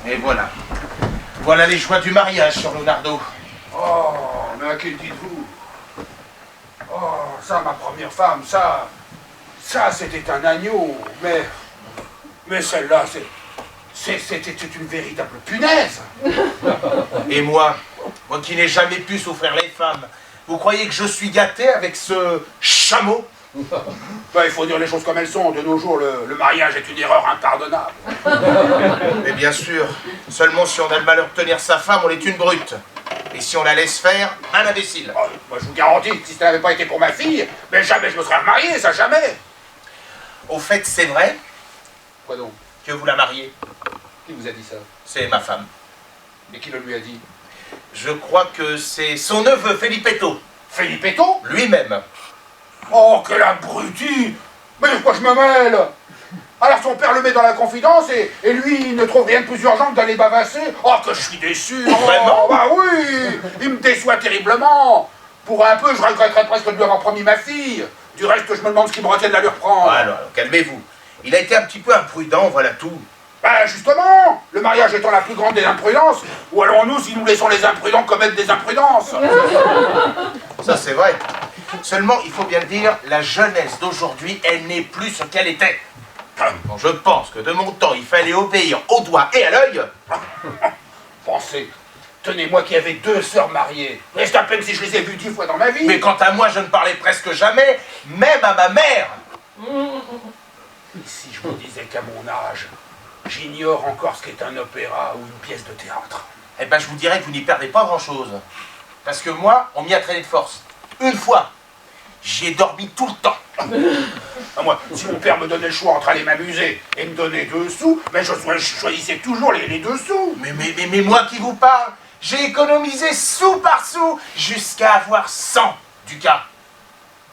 Et voilà. Voilà les joies du mariage sur Leonardo. Oh, mais à qui le dites-vous? Oh, ça, ma première femme, ça, c'était un agneau. Mais celle-là, c'était une véritable punaise. Et moi qui n'ai jamais pu souffrir les femmes, vous croyez que je suis gâté avec ce chameau? Ben, il faut dire les choses comme elles sont. De nos jours, le mariage est une erreur impardonnable. Mais bien sûr, seulement si on a le malheur de tenir sa femme, on est une brute. Et si on la laisse faire, un imbécile. Oh, moi, je vous garantis que si ça n'avait pas été pour ma fille, mais jamais je me serais remarié, ça jamais. Au fait, c'est vrai Quoi donc? que vous la mariez. Qui vous a dit ça? C'est ma femme. Mais qui le lui a dit? Je crois que c'est son neveu, Felippetto. Felippetto? Lui-même. Oh, quel abruti! Mais de quoi je me mêle? Alors son père le met dans la confidence et lui, il ne trouve rien de plus urgent que d'aller bavasser. Oh, que je suis déçu! Vraiment? Bah oui! Il me déçoit terriblement! Pour un peu, je regretterais presque de lui avoir promis ma fille. Du reste, je me demande ce qui me retient de la lui reprendre. Alors, calmez-vous. Il a été un petit peu imprudent, voilà tout. Ben justement, le mariage étant la plus grande des imprudences, où allons-nous si nous laissons les imprudents commettre des imprudences? Ça, c'est vrai. Seulement, il faut bien le dire, la jeunesse d'aujourd'hui, elle n'est plus ce qu'elle était. Bon, je pense que de mon temps, il fallait obéir au doigt et à l'œil. Pensez, tenez, moi qui avais 2 sœurs mariées, reste à peine si je les ai vues 10 fois dans ma vie. Mais quant à moi, je ne parlais presque jamais, même à ma mère. Si je vous disais qu'à mon âge, j'ignore encore ce qu'est un opéra ou une pièce de théâtre. Eh ben, je vous dirais que vous n'y perdez pas grand-chose. Parce que moi, on m'y a traîné de force. Une fois. J'y ai dormi tout le temps. Ah, moi, si mon père me donnait le choix entre aller m'amuser et me donner 2 sous, ben je choisissais toujours les 2 sous. Mais moi qui vous parle, j'ai économisé sou par sou jusqu'à avoir 100 ducats.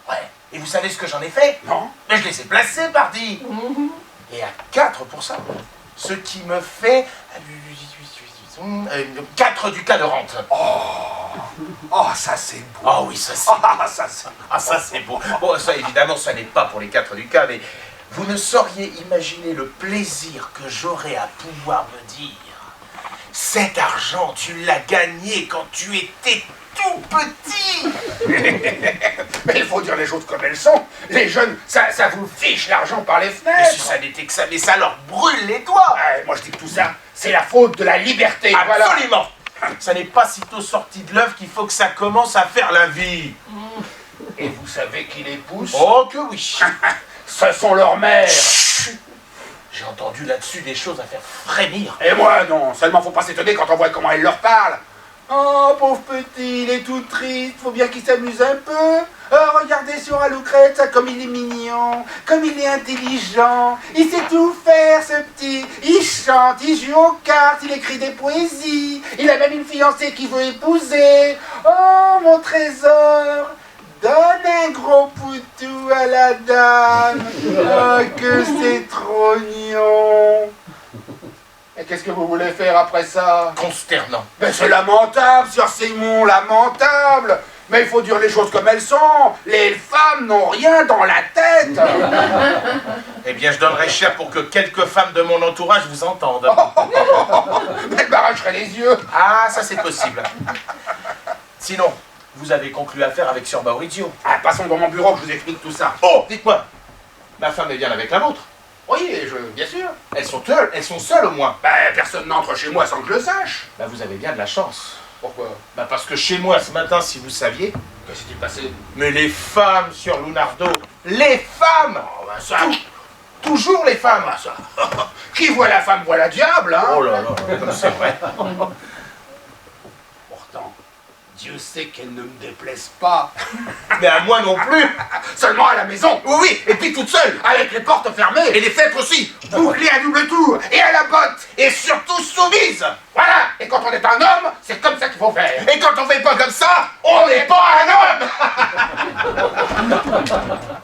Ouais. Et vous savez ce que j'en ai fait? Non. Mais je les ai placés, pardi. Et à 4%. Ce qui me fait 4 ducats de rente. Oh, ça c'est beau. Ah oui, ça c'est ça c'est beau. Bon, ça évidemment, ça n'est pas pour les 4 ducats, mais vous ne sauriez imaginer le plaisir que j'aurais à pouvoir me dire. Cet argent, tu l'as gagné quand tu étais tout petit. Mais il faut dire les choses comme elles sont. Les jeunes, ça vous fiche l'argent par les Mais fenêtres. si ça n'était que ça, mais ça leur brûle les doigts. Ouais, moi je dis que tout ça, c'est la faute de la liberté. Voilà. Absolument. Ça n'est pas sitôt sorti de l'œuf qu'il faut que ça commence à faire la vie. Et vous savez qui les pousse? Oh que oui. Ce sont leurs mères. J'ai entendu là-dessus des choses à faire frémir. Et moi non, seulement faut pas s'étonner quand on voit comment elles leur parlent. Oh, pauvre petit, il est tout triste, faut bien qu'il s'amuse un peu. Oh, regardez sur Lucrezia comme il est mignon, comme il est intelligent. Il sait tout faire, ce petit. Il chante, il joue aux cartes, il écrit des poésies. Il a même une fiancée qu'il veut épouser. Oh, mon trésor, donne un gros poutou à la dame. Oh, que c'est trop mignon. Et qu'est-ce que vous voulez faire après ça? Consternant. Mais c'est lamentable, Sir Simon, lamentable. Mais il faut dire les choses comme elles sont. Les femmes n'ont rien dans la tête. Eh bien, je donnerais cher pour que quelques femmes de mon entourage vous entendent. Elles m'arracheraient les yeux. Ah, ça c'est possible. Sinon, vous avez conclu affaire avec Sir Maurizio. Ah, passons dans mon bureau que je vous explique tout ça. Oh, dites-moi, ma femme est bien avec la vôtre. Oui, bien sûr. Elles sont seules au moins. Ben, personne n'entre chez moi sans que je le sache. Bah, vous avez bien de la chance. Pourquoi? Bah, parce que chez moi, ce matin, si vous saviez... Qu'est-ce qui s'est passé? Mais les femmes, Sir Leonardo, les femmes! Oh, ben ça... Toujours les femmes! Ah, ça... Qui voit la femme voit la diable, hein? Oh là là, comme c'est vrai. Pourtant, Dieu sait qu'elle ne me déplaise pas. Mais à moi non plus! Seulement à la maison. Oui, oui, et puis toute seule! Avec les portes fermées. Et les fêtes aussi! Bouclées à double tour. Et à la botte. Et surtout soumise! Voilà. Et quand on est un homme, c'est comme ça qu'il faut faire. Et quand on fait pas comme ça, on n'est pas un homme!